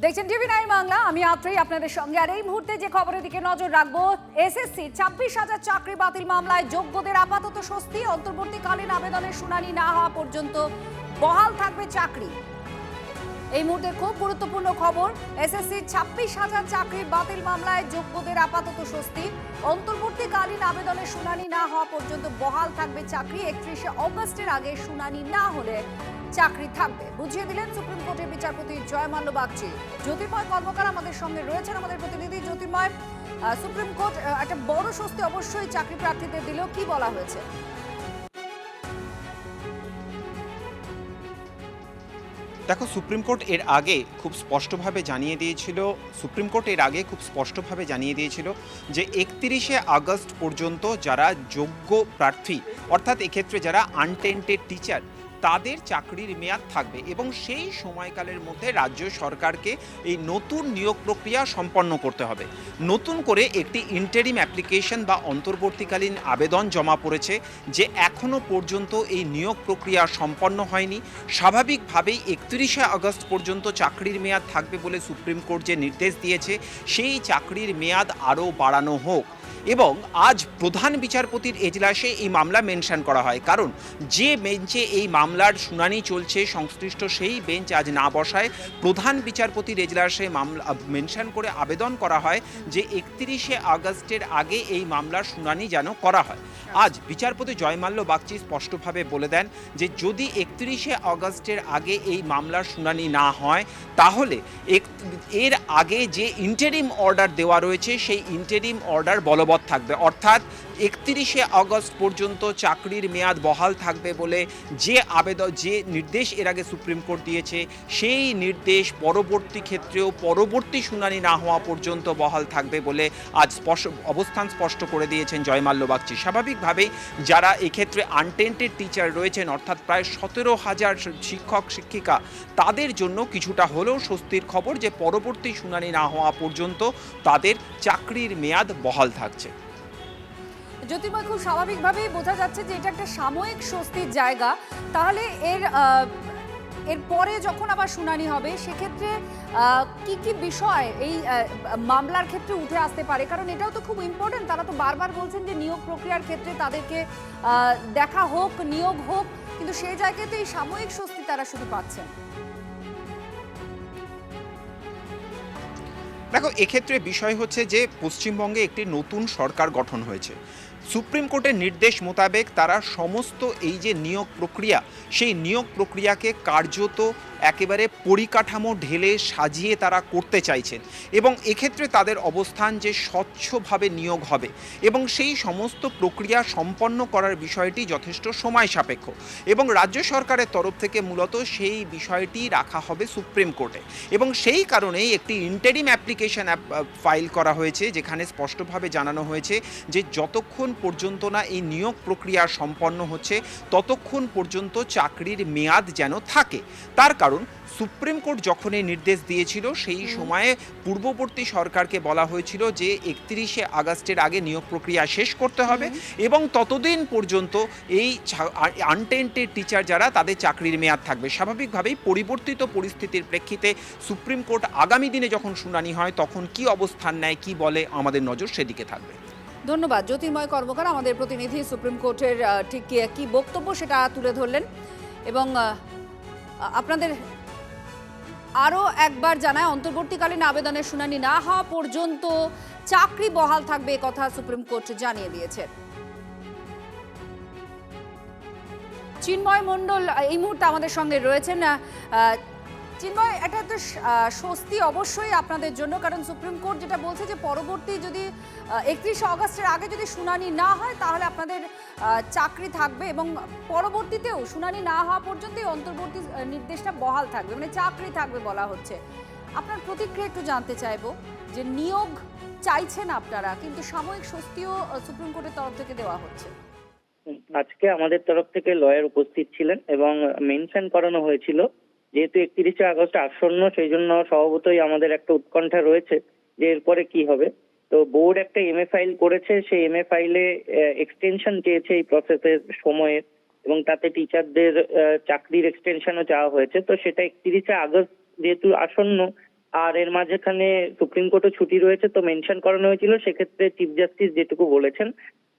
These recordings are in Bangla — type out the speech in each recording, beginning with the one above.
দেখছেন টিভি9 বাংলা। আমি আত্রি আপনাদের সঙ্গে। আর এই মুহূর্তে যে খবরের দিকে নজর রাখবো, এসএসসি 26,000 চাকরি বাতিল মামলায় যোগ্যদের আপাতত স্বস্তি। অন্তর্বর্তীকালীন আবেদনের শুনানি না হওয়া পর্যন্ত বহাল থাকবে চাকরি। এই মুহূর্তে খুব গুরুত্বপূর্ণ খবর, এসএসসি 26,000 চাকরি বাতিল মামলায় যোগ্যদের আপাতত স্বস্তি। অন্তর্বর্তীকালীন আবেদনের শুনানি না হওয়া পর্যন্ত বহাল থাকবে চাকরি। 31শে অগস্টের আগে শুনানি না হলে চাকরি থাকবে, বুঝিয়ে দিলেন সুপ্রিম কোর্টের বিচারপতি জয়মাল্য বাগচি। জ্যোতির্ময় কর্মকার আমাদের সঙ্গে রয়েছেন, আমাদের প্রতিনিধি। জ্যোতির্ময়, সুপ্রিম কোর্ট একটা বড় স্বস্তি অবশ্যই চাকরি প্রার্থীদের দিল, কি বলা হয়েছে? দেখো, সুপ্রিম কোর্ট এর আগে খুব স্পষ্টভাবে জানিয়ে দিয়েছিল যে 31শে আগস্ট পর্যন্ত যারা যোগ্য প্রার্থী, অর্থাৎ এক্ষেত্রে যারা আনটেন্টেড টিচার, তাদের চাকরির মেয়াদ থাকবে এবং সেই সময়কালের মধ্যে রাজ্য সরকারকে এই নতুন নিয়োগ প্রক্রিয়া সম্পন্ন করতে হবে। নতুন করে একটি ইন্টারিম অ্যাপ্লিকেশন বা অন্তর্বর্তীকালীন আবেদন জমা পড়েছে, যে এখনও পর্যন্ত এই নিয়োগ প্রক্রিয়া সম্পন্ন হয়নি। স্বাভাবিকভাবেই 31শে আগস্ট পর্যন্ত চাকরির মেয়াদ থাকবে বলে সুপ্রিম কোর্ট যে নির্দেশ দিয়েছে, সেই চাকরির মেয়াদ আরও বাড়ানো হোক। এবং আজ প্রধান বিচারপতির এজলাসে এই মামলা মেনশন করা হয়, কারণ যে বেঞ্চে এই মামলার শুনানি চলছে সংশ্লিষ্ট সেই বেঞ্চ আজ না বসায় প্রধান বিচারপতির এজলাসে মামলা মেনশন করে আবেদন করা হয় যে 31শে আগস্টের আগে এই মামলার শুনানি যেন করা হয়। আজ বিচারপতি জয়মাল্য বাগচি স্পষ্টভাবে বলে দেন যে যদি 31শে আগস্টের আগে এই মামলার শুনানি না হয়, তাহলে এর আগে যে ইন্টারিম অর্ডার দেওয়া রয়েছে সেই ইন্টারিম অর্ডার বলবৎ থাকবে, অর্থাৎ 31শে আগস্ট পর্যন্ত চাকরির মেয়াদ বহাল থাকবে বলে যে নির্দেশ এর আগে সুপ্রিম কোর্ট দিয়েছে, সেই নির্দেশ পরবর্তী ক্ষেত্রেও পরবর্তী শুনানি না হওয়া পর্যন্ত বহাল থাকবে বলে আজ অবস্থান স্পষ্ট করে দিয়েছেন জয়মাল্য বাগচি। স্বাভাবিকভাবেই যারা এক্ষেত্রে আনটেন্টেড টিচার রয়েছেন, অর্থাৎ প্রায় 17,000 শিক্ষক শিক্ষিকা, তাদের জন্য কিছুটা হলেও স্বস্তির খবর যে পরবর্তী শুনানি না হওয়া পর্যন্ত তাদের চাকরির মেয়াদ বহাল থাকছে। জ্যোতির্ময়, খুব স্বাভাবিকভাবেই বোঝা যাচ্ছে যে এটা একটা সাময়িক স্বস্তির জায়গা। তাহলে এর পরে যখন আবার শুনানি হবে, সেক্ষেত্রে কি কি বিষয় এই মামলার ক্ষেত্রে উঠে আসতে পারে? কারণ এটাও তো খুব ইম্পর্টেন্ট। তারা তো বারবার বলছেন যে নিয়োগ প্রক্রিয়ার ক্ষেত্রে তাদেরকে দেখা হোক, নিয়োগ হোক, কিন্তু সেই জায়গায় তো এই সাময়িক স্বস্তি তারা শুধু পাচ্ছেন। দেখো, এক্ষেত্রে বিষয় হচ্ছে যে পশ্চিমবঙ্গে একটি নতুন সরকার গঠন হয়েছে। সুপ্রিম কোর্টের নির্দেশ মোতাবেক তারা সমস্ত এই যে নিয়োগ প্রক্রিয়া, সেই নিয়োগ প্রক্রিয়াকে কার্যত একেবারে পরিকাঠামো ঢেলে সাজিয়ে তারা করতে চাইছেন এবং এক্ষেত্রে তাদের অবস্থান যে স্বচ্ছভাবে নিয়োগ হবে এবং সেই সমস্ত প্রক্রিয়া সম্পন্ন করার বিষয়টি যথেষ্ট সময় সাপেক্ষ এবং রাজ্য সরকারের তরফ থেকে মূলত সেই বিষয়টি রাখা হবে সুপ্রিম কোর্টে। এবং সেই কারণেই একটি ইন্টারিম অ্যাপ্লিকেশন ফাইল করা হয়েছে, যেখানে স্পষ্টভাবে জানানো হয়েছে যে যতক্ষণ পর্যন্ত না এই নিয়োগ প্রক্রিয়া সম্পন্ন হচ্ছে ততক্ষণ পর্যন্ত চাকরির মেয়াদ যেন থাকে। তার কারণ সুপ্রিম কোর্ট যখন এই নির্দেশ দিয়েছিল, সেই সময়ে পূর্ববর্তী সরকারকে বলা হয়েছিল যে 31শে আগস্টের আগে নিয়োগ প্রক্রিয়া শেষ করতে হবে এবং ততদিন পর্যন্ত এই আনটেন্টেড টিচার যারা, তাদের চাকরির মেয়াদ থাকবে। স্বাভাবিকভাবেই পরিবর্তিত পরিস্থিতির প্রেক্ষিতে সুপ্রিম কোর্ট আগামী দিনে যখন শুনানি হয় তখন কি অবস্থান নেয়, কি বলে, আমাদের নজর সেদিকে থাকবে। ধন্যবাদ জ্যোতির্ময় কর্মকার, আমাদের প্রতিনিধি। সুপ্রিম কোর্টের ঠিক কি বক্তব্য সেটা তুলে ধরলেন। এবং আপনাদের আরও একবার জানায়, অন্তর্বর্তীকালীন আবেদনের শুনানি না হওয়া পর্যন্ত চাকরি বহাল থাকবে, কথা সুপ্রিম কোর্ট জানিয়ে দিয়েছে। চিন্ময় মণ্ডল এই মুহূর্তে আমাদের সঙ্গে রয়েছেন। চিন্ময়, এটা তো স্বস্তি অবশ্যই আপনাদের জন্য, কারণ সুপ্রিম কোর্ট যেটা বলছে যে পরবর্তী যদি 31শে আগস্টের আগে যদি শুনানি না হয়, তাহলে আপনাদের চাকরি থাকবে এবং পরবর্তীতেও শুনানি না হওয়া পর্যন্ত এই অন্তর্বর্তী নির্দেশটা বহাল থাকবে, মানে চাকরি থাকবে বলা হচ্ছে। আপনার প্রতিক্রিয়া একটু জানতে চাইবো যে নিয়োগ চাইছেন আপনারা, কিন্তু সাময়িক স্বস্তিও সুপ্রিম কোর্টের তরফ থেকে দেওয়া হচ্ছে। আজকে আমাদের তরফ থেকে লয়ার উপস্থিত ছিলেন এবং মেনশন করানো হয়েছিল যেহেতু 31শে আগস্ট আসন্ন, সেই জন্য স্বভাবতই আমাদের একটা উৎকণ্ঠা রয়েছে যে এরপরে কি হবে। তো বোর্ড একটা এমএ ফাইল করেছে, সেই এমএ ফাইলে এক্সটেনশন চেয়েছে এই প্রসেসের সময়ের, এবং তাতে টিচারদের চাকরির এক্সটেনশনও চাওয়া হয়েছে। তো সেটা 31শে আগস্ট যেহেতু আসন্ন, আর এর মাঝখানে সুপ্রিম কোর্টও ছুটি রয়েছে, তো মেনশন করানো হয়েছিল। সেক্ষেত্রে চিফ জাস্টিস যেটুকু বলেছেন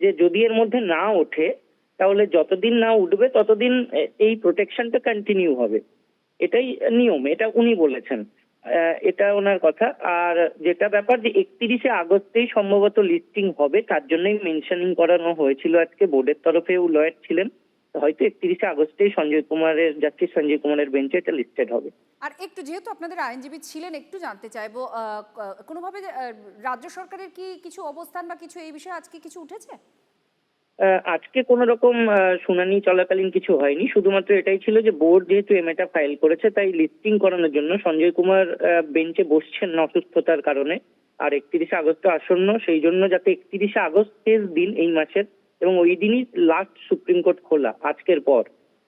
যে যদি এর মধ্যে না ওঠে তাহলে যতদিন না উঠবে ততদিন এই প্রোটেকশনটা কন্টিনিউ হবে, এটাই নিয়ম, এটা উনি বলেছেন। এটা ওনার কথা। আর যেটা ব্যাপার যে 31শে আগস্টেই সম্ভবত লিস্টিং হবে, তার জন্যই মেনশনিং করানো হয়েছিল আজকে, বোর্ডের তরফেও লয়ার ছিলেন, হয়তো 31শে আগস্টেই জাস্টিস সঞ্জয় কুমারের বেঞ্চে এটা লিস্টেড হবে। আর একটু যেহেতু আপনাদের আইনজীবী ছিলেন, একটু জানতে চাইবো কোনোভাবে রাজ্য সরকারের কি কিছু অবস্থান বা কিছু এই বিষয়ে আজকে কিছু উঠেছে? আজকে কোন রকম শুনানি চলাকালীন কিছু হয়নি, শুধুমাত্র এটাই ছিল যে বোর্ড যেহেতু এমএটা ফাইল করেছে তাই লিস্টিং করানোর জন্য সঞ্জয় কুমার বেঞ্চে বসছেন না অসুস্থতার কারণে। আর 31শে আগস্ট আসন্ন, সেই জন্য যাতে 31শে আগস্ট শেষ দিন এই মাসের, এবং ওই দিনই লাস্ট সুপ্রিম কোর্ট খোলা আজকের পর,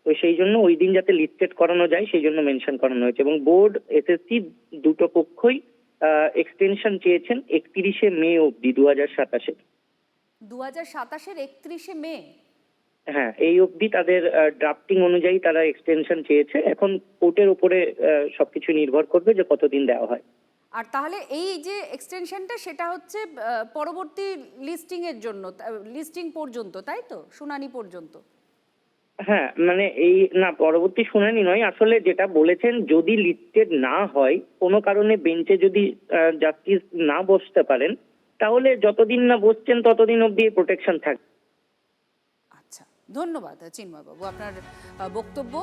তো সেই জন্য ওই দিন যাতে লিস্টেড করানো যায় সেই জন্য মেনশন করানো হয়েছে। এবং বোর্ড এসএসসি দুটো পক্ষই এক্সটেনশন চেয়েছেন 31শে মে অবধি 2027-এ। 2027-এর 31শে মে? হ্যাঁ, এই অবধি তাদের ড্রাফটিং অনুযায়ী তারা এক্সটেনশন চেয়েছে। এখন কোর্টের উপরে সবকিছু নির্ভর করবে যে কতদিন দেওয়া হয়। আর তাহলে এই যে এক্সটেনশনটা সেটা হচ্ছে পরবর্তী লিস্টিং এর জন্য, লিস্টিং পর্যন্ত, তাই তো? শুনানি পর্যন্ত? হ্যাঁ, মানে এই না, পরবর্তী শুনানি নয়, আসলে যেটা বলেছেন যদি লিস্টেড না হয়, কোনো কারণে বেঞ্চে যদি জাস্টিস না বসতে পারেন, তাহলে যতদিন না বসছেন ততদিন অবধি প্রোটেকশন থাকবে। আচ্ছা, ধন্যবাদ চিন্ময় বাবু আপনার বক্তব্য।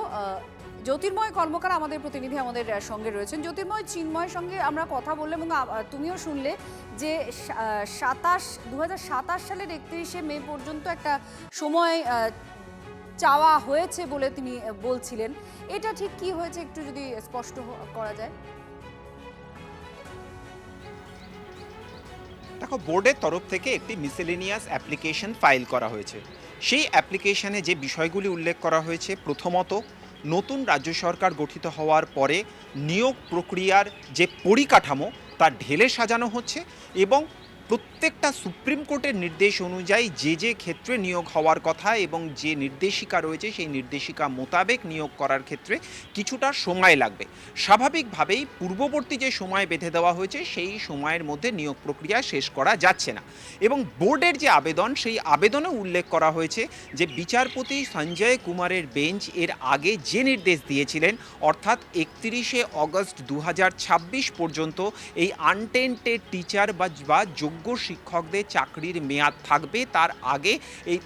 জ্যোতির্ময় কর্মকার আমাদের প্রতিনিধি আমাদের সঙ্গে রয়েছেন। জ্যোতির্ময়, চিন্ময়ের সঙ্গে আমরা কথা বললাম এবং তুমিও শুনলে যে 2027 সালের 31শে মে পর্যন্ত একটা সময় চাওয়া হয়েছে বলে তিনি বলছিলেন। এটা ঠিক কি হয়েছে একটু যদি স্পষ্ট করা যায়? দেখো, বোর্ডের তরফ থেকে একটি মিসেলেনিয়াস অ্যাপ্লিকেশন ফাইল করা হয়েছে। সেই অ্যাপ্লিকেশনে যে বিষয়গুলি উল্লেখ করা হয়েছে, প্রথমত নতুন রাজ্য সরকার গঠিত হওয়ার পরে নিয়োগ প্রক্রিয়ার যে পরিকাঠামো তা ঢেলে সাজানো হচ্ছে এবং প্রত্যেকটা সুপ্রিম কোর্টের নির্দেশ অনুযায়ী যে ক্ষেত্রে নিয়োগ হওয়ার কথা এবং যে নির্দেশিকা রয়েছে সেই নির্দেশিকা মোতাবেক নিয়োগ করার ক্ষেত্রে কিছুটা সময় লাগবে। স্বাভাবিকভাবেই পূর্ববর্তী যে সময় বেঁধে দেওয়া হয়েছে সেই সময়ের মধ্যে নিয়োগ প্রক্রিয়া শেষ করা যাচ্ছে না। এবং বোর্ডের যে আবেদন, সেই আবেদনে উল্লেখ করা হয়েছে যে বিচারপতি সঞ্জয় কুমারের বেঞ্চ এর আগে যে নির্দেশ দিয়েছিলেন, অর্থাৎ 31শে অগস্ট 2026 পর্যন্ত এই আনটেন্টেড টিচার বা যোগ্য শিক্ষকদের চাকরির মেয়াদ থাকবে, তার আগে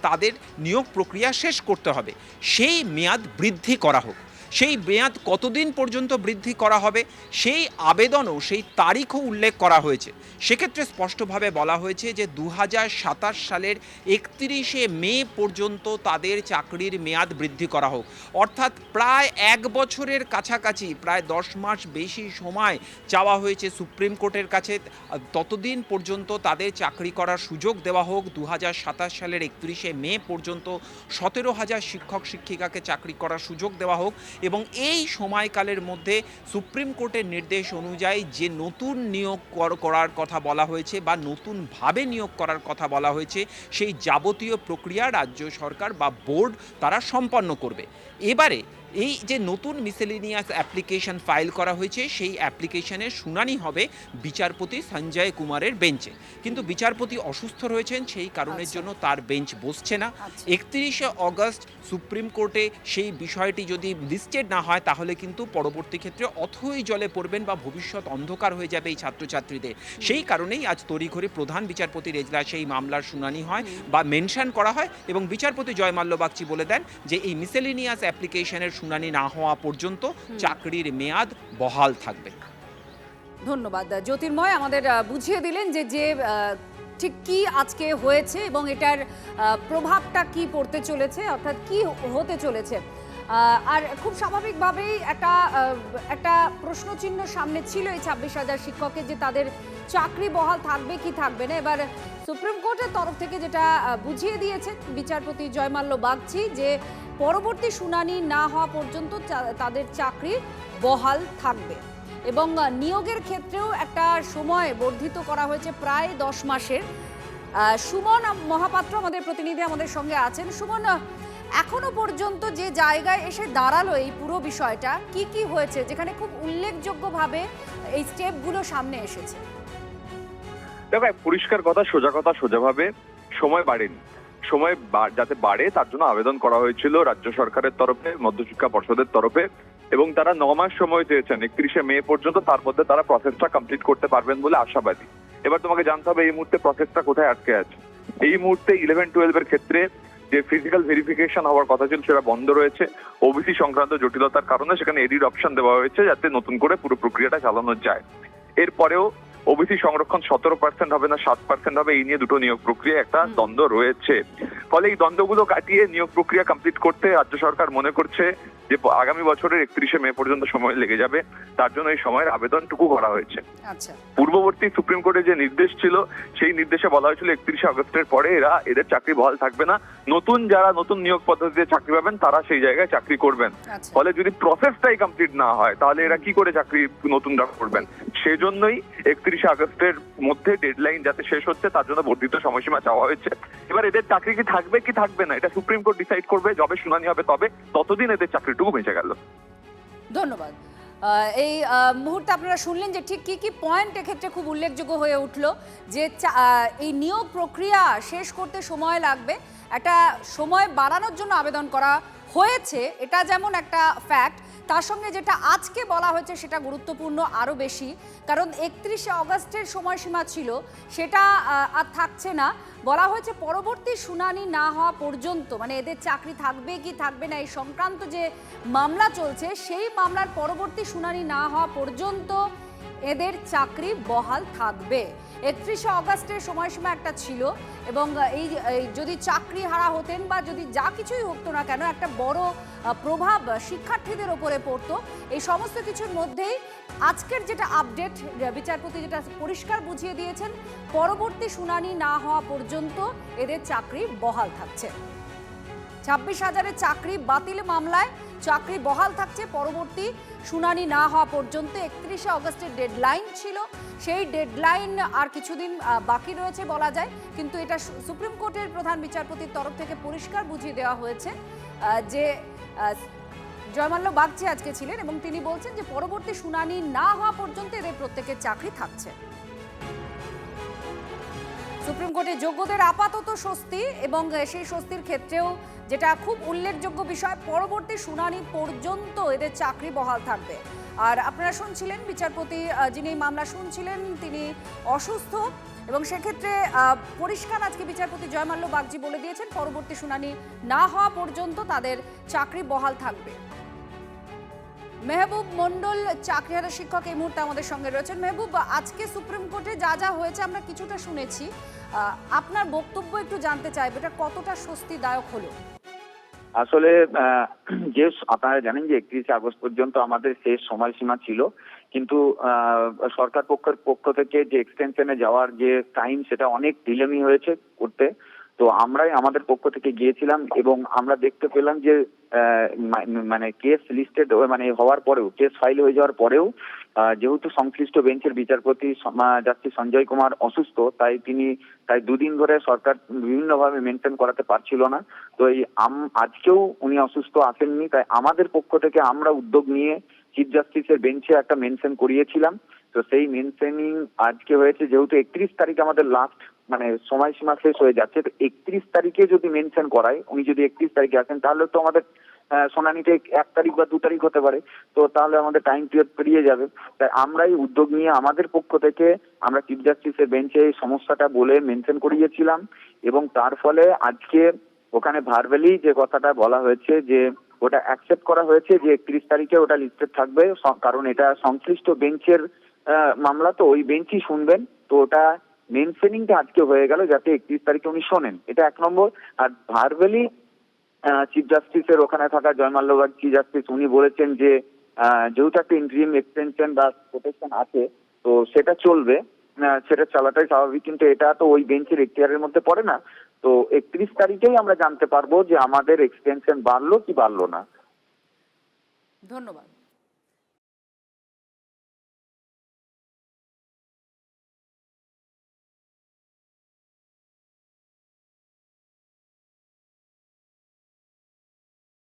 তাদের নিয়োগ প্রক্রিয়া শেষ করতে হবে। সেই মেয়াদ বৃদ্ধি করা হোক। সেই মেয়াদ কতদিন পর্যন্ত বৃদ্ধি করা হবে সেই আবেদনও, সেই তারিখও উল্লেখ করা হয়েছে। সেক্ষেত্রে স্পষ্টভাবে বলা হয়েছে যে 2027 সালের 31শে মে পর্যন্ত তাদের চাকরির মেয়াদ বৃদ্ধি করা হোক। অর্থাৎ প্রায় 1 বছরের কাছাকাছি, প্রায় 10 মাস বেশি সময় চাওয়া হয়েছে সুপ্রিম কোর্টের কাছে। ততদিন পর্যন্ত তাদের চাকরি করার সুযোগ দেওয়া হোক। 2027 সালের 31শে মে পর্যন্ত 17,000 শিক্ষক শিক্ষিকাকে চাকরি করার সুযোগ দেওয়া হোক এবং এই সময়কালের মধ্যে সুপ্রিম কোর্টের নির্দেশ অনুযায়ী যে নতুন নিয়োগ করার কথা বলা হয়েছে বা নতুনভাবে নিয়োগ করার কথা বলা হয়েছে, সেই যাবতীয় প্রক্রিয়া রাজ্য সরকার বা বোর্ড তারা সম্পন্ন করবে। এবারে এই যে নতুন মিসেলেনিয়াস অ্যাপ্লিকেশন ফাইল করা হয়েছে, সেই অ্যাপ্লিকেশনের শুনানি হবে বিচারপতি সঞ্জয় কুমারের বেঞ্চে। কিন্তু বিচারপতি অসুস্থ রয়েছেন, সেই কারণের জন্য তার বেঞ্চ বসছে না। 31শে অগস্ট সুপ্রিম কোর্টে সেই বিষয়টি যদি লিস্টেড না হয় তাহলে কিন্তু পরবর্তী ক্ষেত্রে অথই জলে পড়বেন বা ভবিষ্যৎ অন্ধকার হয়ে যাবে এই ছাত্রছাত্রীদের। সেই কারণেই আজ তড়িঘড়ি প্রধান বিচারপতির এজলাসে এই মামলার শুনানি হয় বা মেনশন করা হয় এবং বিচারপতি জয় মাল্য বাগচি বলে দেন যে এই মিসেলেনিয়াস অ্যাপ্লিকেশনের শুনানি না হওয়া পর্যন্ত চাকরির মেয়াদ বহাল থাকবে। ধন্যবাদ জ্যোতির্ময়, আমাদের বুঝিয়ে দিলেন যে ঠিক কি আজকে হয়েছে এবং এটার প্রভাবটা কি পড়তে চলেছে, অর্থাৎ কি হতে চলেছে। আর খুব স্বাভাবিকভাবেই একটা প্রশ্নচিহ্ন সামনে ছিল এই 26,000 শিক্ষকের, যে তাদের চাকরি বহাল থাকবে কি থাকবে না। এবার সুপ্রিম কোর্টের তরফ থেকে যেটা বুঝিয়ে দিয়েছে বিচারপতি জয় মাল্য বাগচি, যে পরবর্তী শুনানি না হওয়া পর্যন্ত তাদের চাকরি বহাল থাকবে এবং নিয়োগের ক্ষেত্রেও একটা সময় বর্ধিত করা হয়েছে প্রায় 10 মাসের। সুমন মহাপাত্র আমাদের প্রতিনিধি আমাদের সঙ্গে আছেন। সুমন, এখনো পর্যন্ত যে জায়গায় এসে দাঁড়ালো এই পুরো বিষয়টা, কি কি হয়েছে যেখানে খুব উল্লেখযোগ্যভাবে এই স্টেপগুলো সামনে এসেছে? দেখো, পরিষ্কার কথা, সোজাভাবে সময় বাড়েনি। সময় যাতে বাড়ে তার জন্য আবেদন করা হয়েছিল রাজ্য সরকারের তরফে, মধ্যশিক্ষা পর্ষদের তরফে, এবং তারা 9 মাস সময় চেয়েছেন 31শে মে পর্যন্ত। তার মধ্যে তারা প্রসেসটা কমপ্লিট করতে পারবেন বলে আশাবাদী। এবার তোমাকে জানতে হবে এই মুহূর্তে প্রসেসটা কোথায় আটকে আছে। এই মুহূর্তে 11-12 এর ক্ষেত্রে যে ফিজিক্যাল ভেরিফিকেশন হওয়ার কথা ছিল সেটা বন্ধ রয়েছে। ওবিসি সংক্রান্ত জটিলতার কারণে সেখানে এডিট অপশন দেওয়া হয়েছে যাতে নতুন করে পুরো প্রক্রিয়াটা চালানো যায়। এরপরেও ওবিসি সংরক্ষণ 17% হবে না 7% হবে, এই নিয়ে দুটো নিয়োগ প্রক্রিয়া একটা দ্বন্দ্ব রয়েছে। ফলে এই দ্বন্দ্বগুলো কাটিয়ে নিয়োগ প্রক্রিয়া কমপ্লিট করতে রাজ্য সরকার মনে করছে যে আগামী বছরের 31শে মে পর্যন্ত সময় লেগে যাবে। তার জন্য এই সময়ের আবেদনটুকু করা হয়েছে। আচ্ছা, পূর্ববর্তী সুপ্রিম কোর্টের যে নির্দেশ ছিল সেই নির্দেশে বলা হয়েছিল 31শে আগস্টের পরে এদের চাকরি বহাল থাকবে না, যারা নতুন নিয়োগ পদ্ধতিতে চাকরি পাবেন তারা সেই জায়গায় চাকরি করবেন। আচ্ছা। ফলে যদি প্রসেসটাই কমপ্লিট না হয় তাহলে এরা কি করে চাকরি নতুনরা করবেন? সেজন্যই 31শে আগস্টের মধ্যে ডেডলাইন যাতে শেষ হচ্ছে তার জন্য বর্ধিত সময়সীমা চাওয়া হয়েছে। এবার এদের চাকরি কি থাকবে না এটা সুপ্রিম কোর্ট ডিসাইড করবে। যবে শুনানি হবে তবে, ততদিন এদের চাকরিটুকু বেঁচে গেল। ধন্যবাদ। এই মুহূর্তে আপনারা শুনলেন যে ঠিক কি কি পয়েন্ট এক্ষেত্রে খুব উল্লেখযোগ্য হয়ে উঠলো, যে এই নিয়োগ প্রক্রিয়া শেষ করতে সময় লাগবে, একটা সময় বাড়ানোর জন্য আবেদন করা হয়েছে, এটা যেমন একটা ফ্যাক্ট, তার সঙ্গে যেটা আজকে বলা হয়েছে সেটা গুরুত্বপূর্ণ আরও বেশি, কারণ 31শে অগস্টের সময়সীমা ছিল সেটা আর থাকছে না। বলা হয়েছে পরবর্তী শুনানি না হওয়া পর্যন্ত, মানে এদের চাকরি থাকবে কি থাকবে না এই সংক্রান্ত যে মামলা চলছে সেই মামলার পরবর্তী শুনানি না হওয়া পর্যন্ত এদের চাকরি বহাল থাকবে। 31শে অগস্টের সময়সীমা একটা ছিল, এবং এই যদি চাকরি হারা হতেন বা যদি যা কিছুই হতো না কেন একটা বড় প্রভাব শিক্ষার্থীদের ওপরে পড়তো। এই সমস্ত কিছুর মধ্যেই আজকের যেটা আপডেট, বিচারপতি যেটা পরিষ্কার বুঝিয়ে দিয়েছেন, পরবর্তী শুনানি না হওয়া পর্যন্ত এদের চাকরি বহাল থাকছে। 26,000-এর চাকরি বাতিল মামলায় চাকরি বহাল থাকছে পরবর্তী শুনানি না হওয়া পর্যন্ত। 31শে অগস্টের ডেডলাইন ছিল, সেই ডেডলাইন আর কিছুদিন বাকি রয়েছে বলা যায়, কিন্তু এটা সুপ্রিম কোর্টের প্রধান বিচারপতির তরফ থেকে পরিষ্কার বুঝিয়ে দেওয়া হয়েছে যে জয়মাল্য বাগচি আজকে ছিলেন এবং তিনি বলছেন যে পরবর্তী শুনানি না হওয়া পর্যন্ত এদের প্রত্যেকের চাকরি থাকছে। সুপ্রিম কোর্টে যোগ্যদের আপাতত স্বস্তি, এবং সেই স্বস্তির ক্ষেত্রেও যেটা খুব উল্লেখযোগ্য বিষয়, পরবর্তী শুনানি পর্যন্ত এদের চাকরি বহাল থাকবে। আর আপনারা শুনছিলেন বিচারপতি যিনি মামলা শুনছিলেন তিনি অসুস্থ, এবং সেক্ষেত্রে পরিষ্কার আজকে বিচারপতি জয়মাল্য বাগচি বলে দিয়েছেন পরবর্তী শুনানি না হওয়া পর্যন্ত তাদের চাকরি বহাল থাকবে। মেহবুব মন্ডল, চাকরিহারা শিক্ষক, এই মুহূর্তে আমাদের সঙ্গে রয়েছেন। মেহবুব, আজকে সুপ্রিম কোর্টে যা যা হয়েছে আমরা কিছুটা শুনেছি, আপনার বক্তব্য একটু জানতে চাইব, এটা কতটা স্বস্তিদায়ক হলো? আসলে যে আপনারা জানেন যে 31শে আগস্ট পর্যন্ত আমাদের শেষ সময়সীমা ছিল, কিন্তু সরকার পক্ষ থেকে যে এক্সটেনশনে যাওয়ার যে টাইম সেটা অনেক ডিলেমি হয়েছে করতে। তো আমরাই আমাদের পক্ষ থেকে গিয়েছিলাম এবং আমরা দেখতে পেলাম যে মানে কেস লিস্টেড মানে হওয়ার পরেও, কেস ফাইল হয়ে যাওয়ার পরেও যেহেতু সংশ্লিষ্ট বেঞ্চের বিচারপতি জাস্টিস সঞ্জয় কুমার অসুস্থ, তাই 2 দিন ধরে সরকার বিভিন্নভাবে মেনটেন করাতে পারছিল না। তো এই আজকেও উনি অসুস্থ আসেননি, তাই আমাদের পক্ষ থেকে আমরা উদ্যোগ নিয়ে চিফ জাস্টিসের বেঞ্চে একটা মেনশন করিয়েছিলাম। তো সেই মেনশনিং আজকে হয়েছে, যেহেতু 31 তারিখ আমাদের লাস্ট মানে সময়সীমা শেষ হয়ে যাচ্ছে, তো 31 তারিখে যদি মেনশন করায়, উনি যদি 31 তারিখে আসেন তাহলে তো আমাদের শুনানিতে 1 তারিখ বা 2 তারিখ হতে পারে, তো তাহলে আমাদের টাইম পিরিয়ড পেরিয়ে যাবে। তাই আমরাই উদ্যোগ নিয়ে আমাদের পক্ষ থেকে আমরা চিফ জাস্টিসের বেঞ্চে এই সমস্যাটা বলে মেনশন করিয়েছিলাম, এবং তার ফলে আজকে ওখানে ভার্বালি যে কথাটা বলা হয়েছে যে ওটা অ্যাকসেপ্ট করা হয়েছে যে 31 তারিখে ওটা লিস্টেড থাকবে, কারণ এটা সংশ্লিষ্ট বেঞ্চের মামলা, তো ওই বেঞ্চই শুনবেন। তো ওটা মেনশনিংটা আজকে হয়ে গেল যাতে 31 তারিখে উনি শোনেন, এটা 1 নম্বর। আর ভার্বালি চিফ জাস্টিসের ওখানে থাকা জয়মাল্য বাগচি জাস্টিস উনি বলেছেন যে যেহেতু একটা ইন্টারিম এক্সটেনশন বা প্রোটেকশন আছে তো সেটা চলবে, সেটা চালাটাই স্বাভাবিক, কিন্তু এটা তো ওই বেঞ্চের এখতিয়ারের মধ্যে পড়ে না। তো 31 তারিখেই আমরা জানতে পারবো যে আমাদের এক্সটেনশন বাড়লো কি বাড়লো না। ধন্যবাদ।